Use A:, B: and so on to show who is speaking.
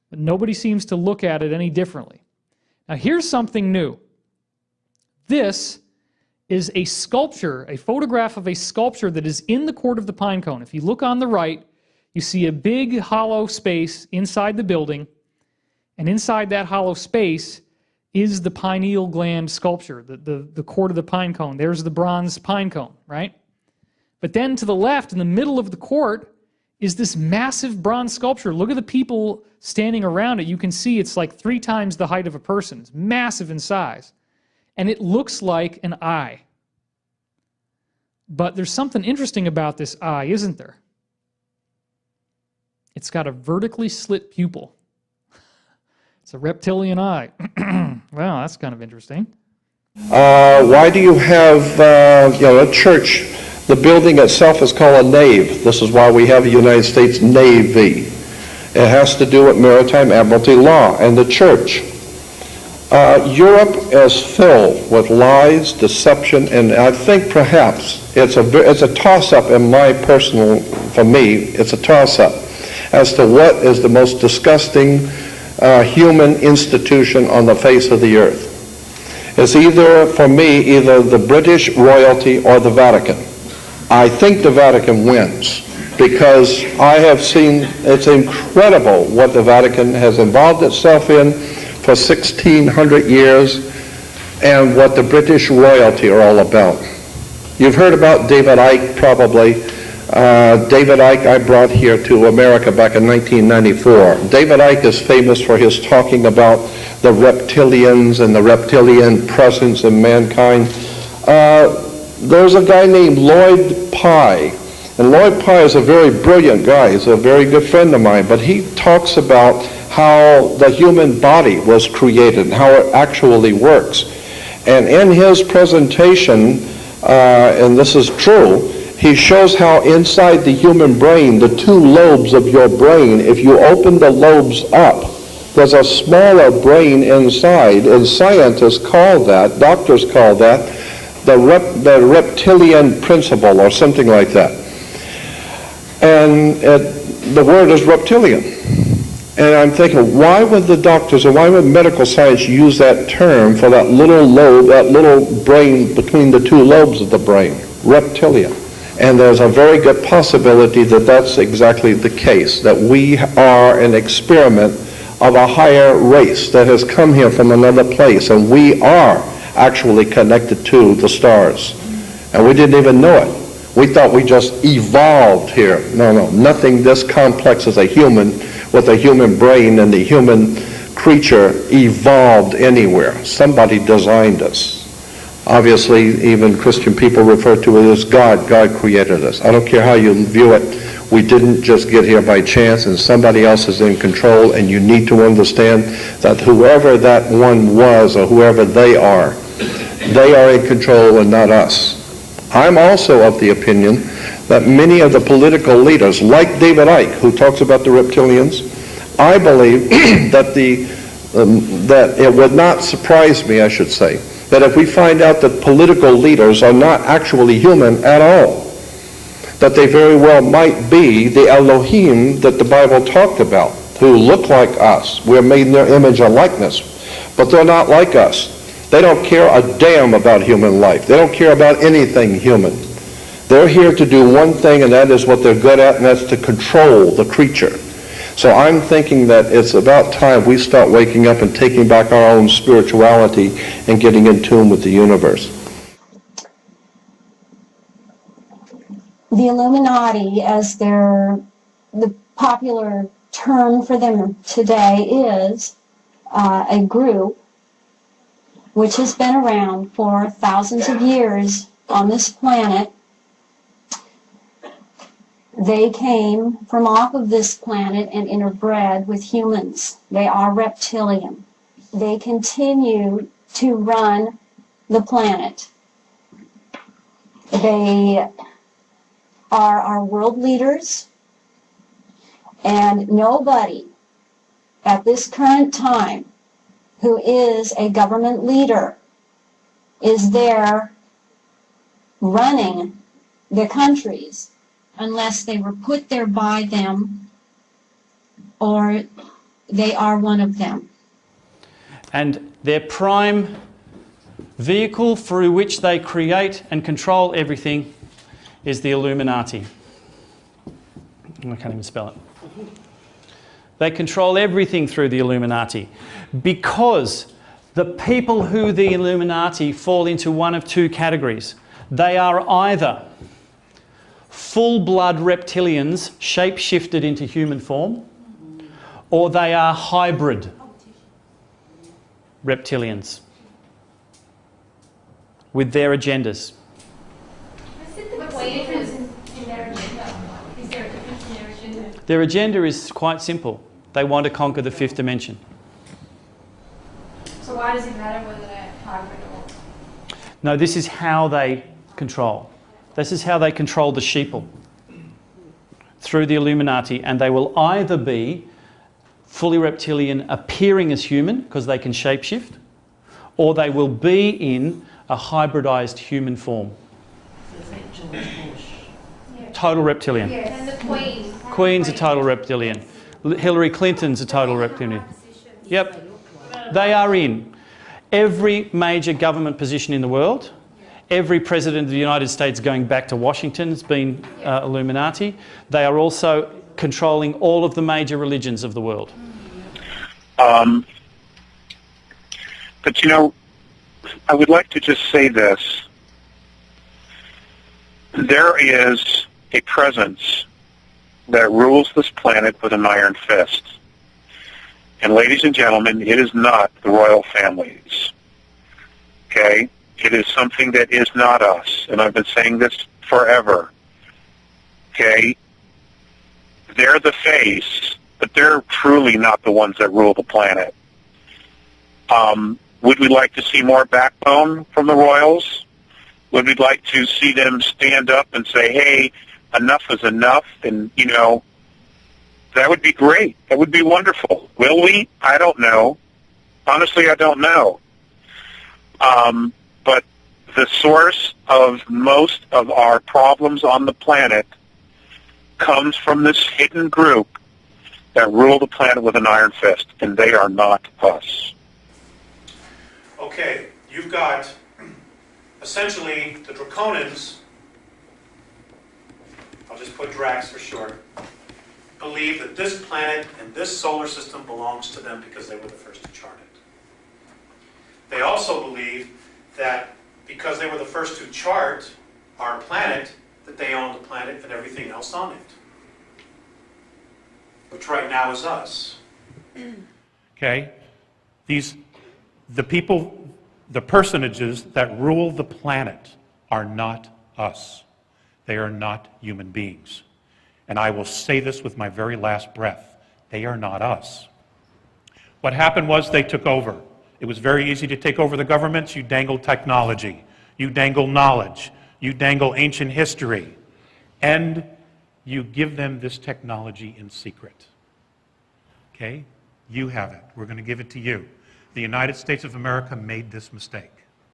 A: But nobody seems to look at it any differently. Now here's something new. This is a sculpture, a photograph of a sculpture that is in the Court of the Pine Cone. If you look on the right, you see a big hollow space inside the building, and inside that hollow space is the pineal gland sculpture, the Court of the Pine Cone. There's the bronze pine cone, right? But then to the left, in the middle of the court, is this massive bronze sculpture. Look at the people standing around it. You can see it's like 3 times the height of a person. It's massive in size. And it looks like an eye. But there's something interesting about this eye, isn't there? It's got a vertically slit pupil. It's a reptilian eye. Well, that's kind of interesting.
B: Why do you have a church? The building itself is called a nave. This is why we have a United States Navy. It has to do with maritime admiralty law and the church. Europe is filled with lies, deception, and I think perhaps it's a toss-up for me, it's a toss-up as to what is the most disgusting human institution on the face of the earth. It's for me, either the British royalty or the Vatican. I think the Vatican wins because I have seen, it's incredible what the Vatican has involved itself in for 1,600 years and what the British royalty are all about. You've heard about David Icke probably. David Icke I brought here to America back in 1994. David Icke is famous for his talking about the reptilians and the reptilian presence in mankind. There's a guy named Lloyd Pye, and Lloyd Pye is a very brilliant guy. He's a very good friend of mine, but he talks about how the human body was created and how it actually works. And in his presentation, and this is true, he shows how inside the human brain, the 2 lobes of your brain, if you open the lobes up, there's a smaller brain inside, and scientists call that, doctors call that, the reptilian principle or something like that. And the word is reptilian. And I'm thinking, why would the doctors and why would medical science use that term for that little lobe, that little brain between the 2 lobes of the brain, reptilian? And there's a very good possibility that that's exactly the case, that we are an experiment of a higher race that has come here from another place, and we are actually connected to the stars. And we didn't even know it. We thought we just evolved here. No, nothing this complex as a human with a human brain and the human creature evolved anywhere. Somebody designed us. Obviously, even Christian people refer to it as God. God created us. I don't care how you view it. We didn't just get here by chance, and somebody else is in control, and you need to understand that whoever that one was or whoever they are in control and not us. I'm also of the opinion that many of the political leaders, like David Icke, who talks about the reptilians, I believe that that it would not surprise me, I should say, that if we find out that political leaders are not actually human at all, that they very well might be the Elohim that the Bible talked about, who look like us. We're made in their image and likeness, but they're not like us. They don't care a damn about human life. They don't care about anything human. They're here to do one thing, and that is what they're good at, and that's to control the creature. So I'm thinking that it's about time we start waking up and taking back our own spirituality and getting in tune with the universe.
C: The Illuminati, as the popular term for them today is, a group which has been around for thousands of years on this planet. They came from off of this planet and interbred with humans. They are reptilian. They continue to run the planet. They are our world leaders, and nobody at this current time who is a government leader is there running the countries unless they were put there by them or They are one of them.
D: And their prime vehicle through which they create and control everything is the Illuminati. I can't even spell it. They control everything through the Illuminati because the people who the Illuminati fall into one of two categories. They are either full-blood reptilians shape-shifted into human form, or they are hybrid reptilians with their agendas.
E: What's the difference in their agenda? Is there a difference in their agenda?
D: Their agenda is quite simple. They want to conquer the fifth dimension.
E: So why does it matter whether they're hybrid or?
D: No, this is how they control. This is how they control the sheeple through the Illuminati, and they will either be fully reptilian appearing as human because they can shapeshift, or they will be in a hybridized human form. Total reptilian.
E: Yes. And the Queen.
D: Queen's a total reptilian. Hillary Clinton's a total reptilian. Yep. They are in every major government position in the world. Every president of the United States going back to Washington has been Illuminati. They are also controlling all of the major religions of the world.
F: But you know, I would like to just say this. There is a presence that rules this planet with an iron fist. And ladies and gentlemen, it is not the royal families. Okay? It is something that is not us. And I've been saying this forever. Okay? They're the face, but they're truly not the ones that rule the planet. Would we like to see more backbone from the royals? Would we like to see them stand up and say, hey, enough is enough? And, you know, that would be great. That would be wonderful. Will we? I don't know. Honestly, I don't know. But the source of most of our problems on the planet comes from this hidden group that rule the planet with an iron fist, and they are not us.
G: Okay, you've got essentially the Draconians, I'll just put Drax for short, believe that this planet and this solar system belongs to them because they were the first to chart it. They also believe that because they were the first to chart our planet, that they own the planet and everything else on it, which right now is us.
H: Okay? The people, the personages that rule the planet are not us. They are not human beings. And I will say this with my very last breath. They are not us. What happened was they took over. It was very easy to take over the governments. You dangle technology. You dangle knowledge. You dangle ancient history. And you give them this technology in secret. Okay? You have it. We're going to give it to you. The United States of America made this mistake.